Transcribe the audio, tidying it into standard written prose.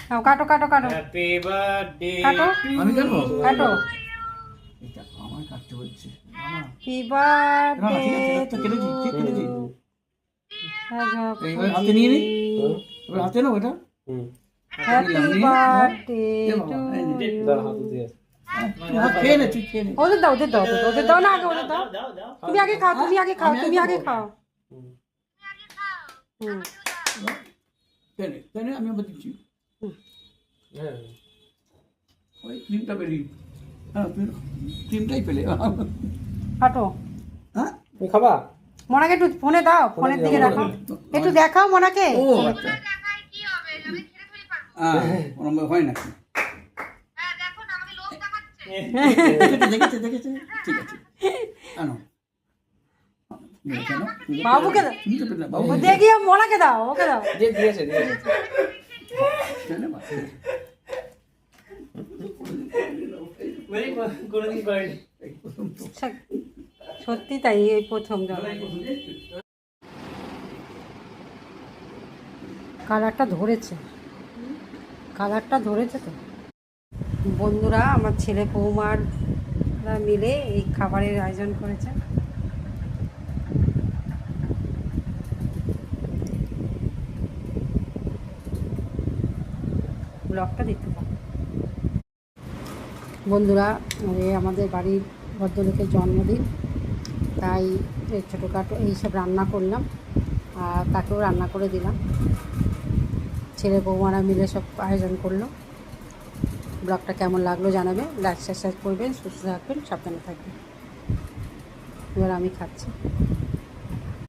নাও কাটো কাটো কাটো হ্যাপি বার্থডে কাটো আমি কাটবো? কাটো এটা আমার কাটতে হচ্ছে হ্যাপি না না, বার্থডে ঠিক আছে, এটা তো কেটেছি, ঠিক কেটেছি। এইবার হাতে নিয়ে নি, এবার হাতে নাও এটা। হ্যাপি বার্থডে এ বাবা, এই নে। টু দাও হাত দিয়ে তুই হাত খেয়ে নে, তুই খেয়ে নে। ওদের দাও ওদের দাও ওদের দাও না আগে ওদের দাও দাও দাও তুমি আগে খাও তুমি আগে খাও আমি তুমি আগে আগে খাও হুম খেয়ে নে, খেয়ে নে, আমি আবার দিচ্ছি। হ্যাঁ ওই ক্রিমটা বেরিয়ে। হ্যাঁ, তুই ক্রিমটাই পেলে। কাটো হ্যাঁ? তুমি খাবা মোনাকে একটু ফোনে দাও ফোনের দিকে দেখাও একটু দেখাও মোনাকে ও আচ্ছা। হ্যাঁ, ওরম হয় নাকি? দেখেছে, দেখেছে, ঠিক আছে। আনো। কেন? বাবুকে দাও তুমি তো পেলে না, বাবু। ও দেখিয়ে মোনাকে দাও ওকে দাও দিয়েছে কেন বা? কোনোদিন করেনি সত্যি তাই এই প্রথম জন্ম কালারটা ধরেছে কালারটা ধরেছে তো বন্ধুরা আমার ছেলে বৌমাররা মিলে এই খাবারের আয়োজন করেছে ব্লগটা দেখতে পাবো বন্ধুরা আমাদের বাড়ির ভদ্রলোকের জন্মদিন তাই ছোটোখাটো এইসব রান্না করলাম আর তাকেও রান্না করে দিলাম ছেলে বৌমারা মিলে সব আয়োজন করলো ব্লগটা কেমন লাগলো জানাবে লাইক সাবস্ক্রাইব করবেন সুস্থ থাকবেন সাবধানে থাকবেন এবার আমি খাচ্ছি